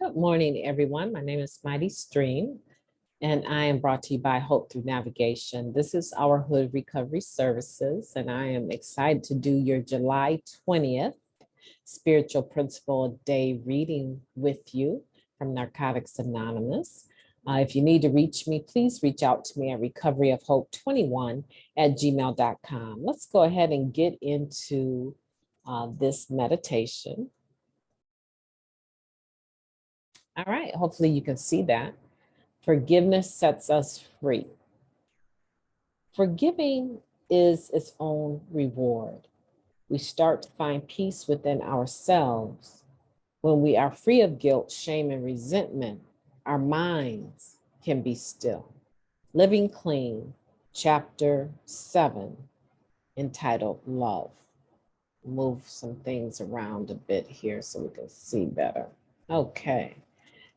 Good morning, everyone. My name is MightyStream, and I am brought to you by Hope Through Navigation. This is our Hood Recovery Services, and I am excited to do your July 20th Spiritual Principle Day reading with you from Narcotics Anonymous. If you need to reach me, please reach out to me at recoveryofhope21@gmail.com. Let's go ahead and get into this meditation. All right, hopefully you can see that. Forgiveness sets us free. Forgiving is its own reward. We start to find peace within ourselves. When we are free of guilt, shame, and resentment, our minds can be still. Living Clean, Chapter 7, entitled Love. Move some things around a bit here so we can see better. Okay.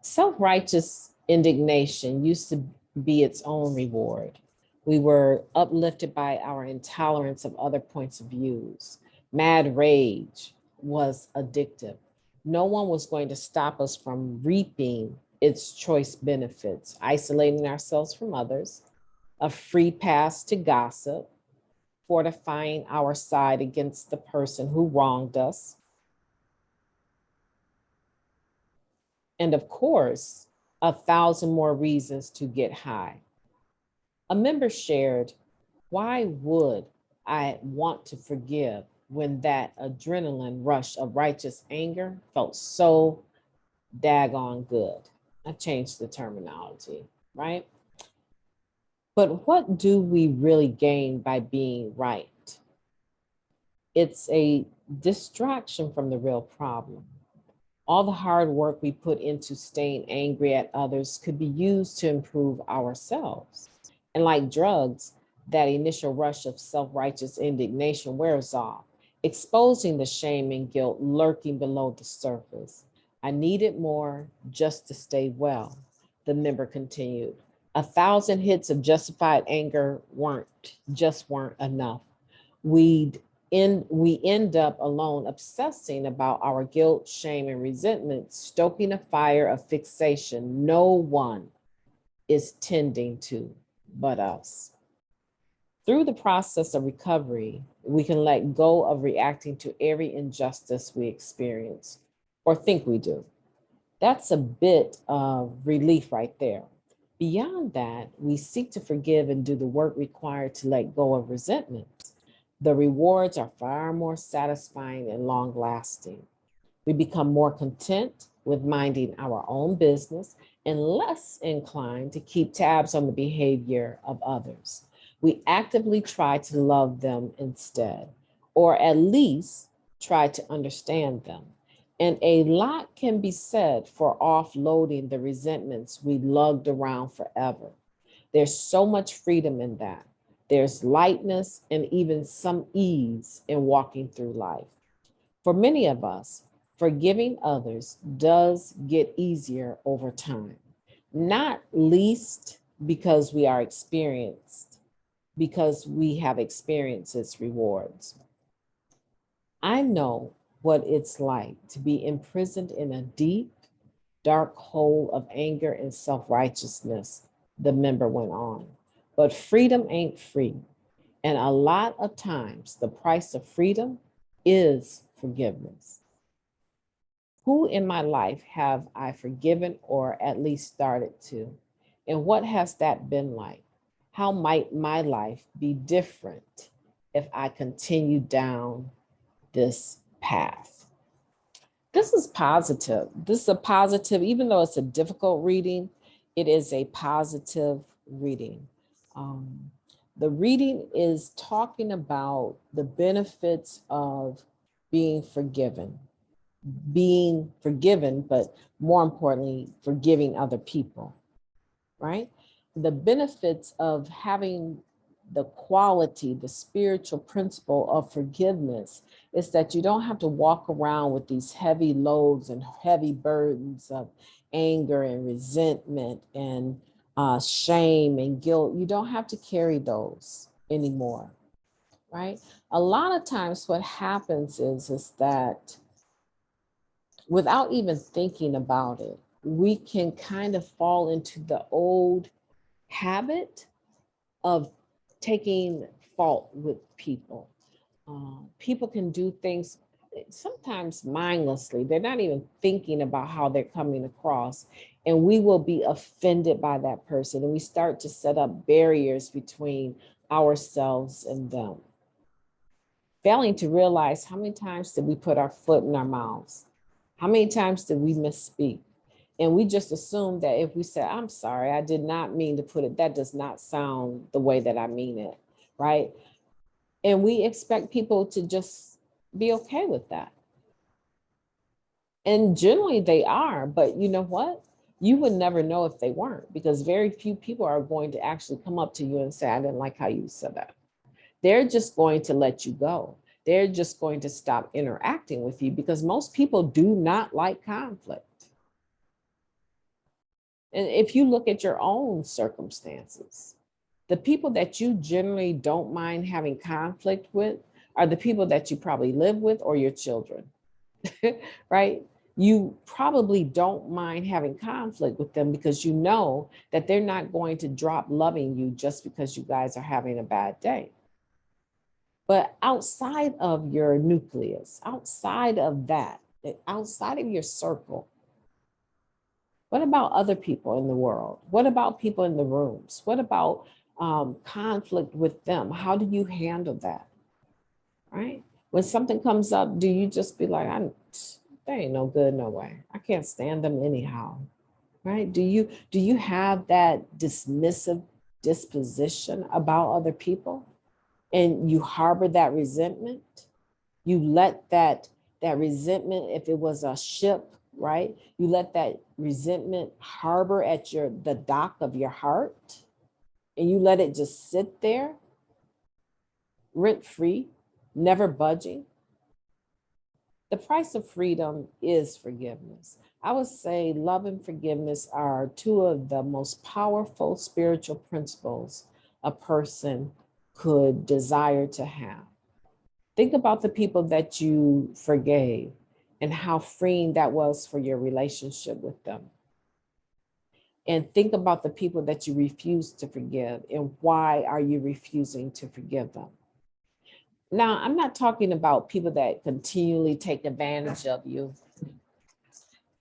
Self-righteous indignation used to be its own reward. We were uplifted by our intolerance of other points of views. Mad rage was addictive. No one was going to stop us from reaping its choice benefits, isolating ourselves from others, a free pass to gossip, fortifying our side against the person who wronged us, and of course, 1,000 more reasons to get high. A member shared, "Why would I want to forgive when that adrenaline rush of righteous anger felt so daggone good?" I changed the terminology, right? But what do we really gain by being right? It's a distraction from the real problem. All the hard work we put into staying angry at others could be used to improve ourselves. And like drugs, that initial rush of self-righteous indignation wears off, exposing the shame and guilt lurking below the surface. I needed more just to stay well, the member continued. 1,000 hits of justified anger weren't enough. We end up alone obsessing about our guilt, shame, and resentment, stoking a fire of fixation no one is tending to but us. Through the process of recovery, we can let go of reacting to every injustice we experience or think we do. That's a bit of relief right there. Beyond that, we seek to forgive and do the work required to let go of resentment. The rewards are far more satisfying and long-lasting. We become more content with minding our own business and less inclined to keep tabs on the behavior of others. We actively try to love them instead, or at least try to understand them. And a lot can be said for offloading the resentments we lugged around forever. There's so much freedom in that. There's lightness and even some ease in walking through life. For many of us, forgiving others does get easier over time, not least because we have experienced its rewards. I know what it's like to be imprisoned in a deep, dark hole of anger and self-righteousness, the member went on. But freedom ain't free. And a lot of times the price of freedom is forgiveness. Who in my life have I forgiven or at least started to? And what has that been like? How might my life be different if I continue down this path? This is positive. This is a positive, even though it's a difficult reading, it is a positive reading. The reading is talking about the benefits of being forgiven, but more importantly, forgiving other people, right? The benefits of having the quality, the spiritual principle of forgiveness is that you don't have to walk around with these heavy loads and heavy burdens of anger and resentment and shame and guilt. You don't have to carry those anymore, right? A lot of times what happens is that without even thinking about it, we can kind of fall into the old habit of taking fault with people. People can do things sometimes mindlessly. They're not even thinking about how they're coming across. And we will be offended by that person. And we start to set up barriers between ourselves and them. Failing to realize how many times did we put our foot in our mouths? How many times did we misspeak? And we just assume that if we say, I'm sorry, I did not mean to put it, that does not sound the way that I mean it, right? And we expect people to just be okay with that. And generally they are, but you know what? You would never know if they weren't, because very few people are going to actually come up to you and say, I didn't like how you said that. They're just going to let you go. They're just going to stop interacting with you because most people do not like conflict. And if you look at your own circumstances, the people that you generally don't mind having conflict with are the people that you probably live with or your children, right? You probably don't mind having conflict with them because you know that they're not going to drop loving you just because you guys are having a bad day. But outside of your nucleus, outside of that, outside of your circle, what about other people in the world? What about people in the rooms? What about conflict with them? How do you handle that? Right? When something comes up, do you just be like, they ain't no good, no way. I can't stand them anyhow. Right? Do you have that dismissive disposition about other people? And you harbor that resentment? You let that resentment, if it was a ship, right? You let that resentment harbor at the dock of your heart, and you let it just sit there, rent free, never budging. The price of freedom is forgiveness. I would say love and forgiveness are two of the most powerful spiritual principles a person could desire to have. Think about the people that you forgave and how freeing that was for your relationship with them. And think about the people that you refuse to forgive and why are you refusing to forgive them? Now, I'm not talking about people that continually take advantage of you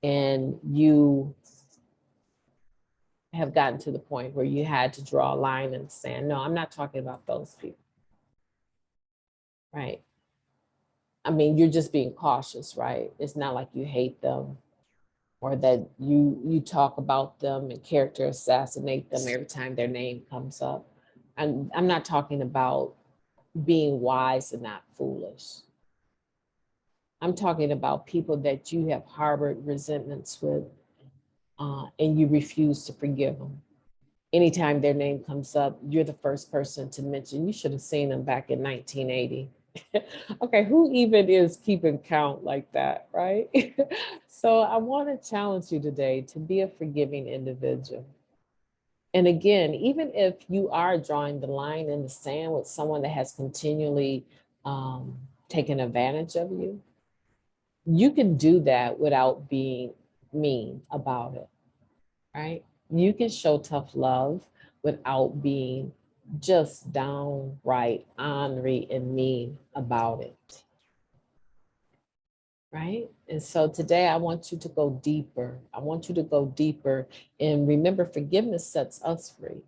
and you have gotten to the point where you had to draw a line in the sand. No, I'm not talking about those people, right? I mean, you're just being cautious, right? It's not like you hate them or that you talk about them and character assassinate them every time their name comes up. I'm not talking about being wise and not foolish. I'm talking about people that you have harbored resentments with and you refuse to forgive them. Anytime their name comes up, you're the first person to mention, you should have seen them back in 1980. Okay, who even is keeping count like that, right? So I want to challenge you today to be a forgiving individual. And again, even if you are drawing the line in the sand with someone that has continually taken advantage of you, you can do that without being mean about it, right? You can show tough love without being just downright ornery and mean about it, right? And so today I want you to go deeper. I want you to go deeper and remember forgiveness sets us free.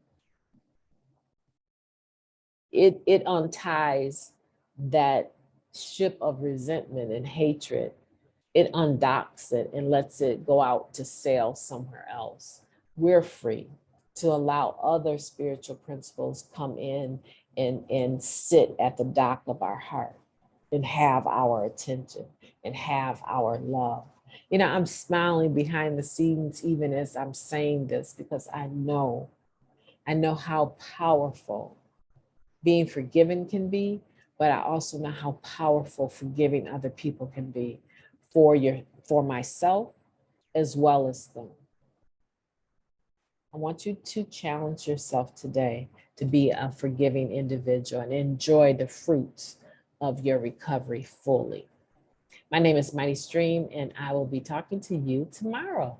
It unties that ship of resentment and hatred. It undocks it and lets it go out to sail somewhere else. We're free to allow other spiritual principles come in and sit at the dock of our heart and have our attention and have our love. You know, I'm smiling behind the scenes even as I'm saying this because I know how powerful being forgiven can be, but I also know how powerful forgiving other people can be for myself as well as them. I want you to challenge yourself today to be a forgiving individual and enjoy the fruits of your recovery fully. My name is Mighty Stream, and I will be talking to you tomorrow.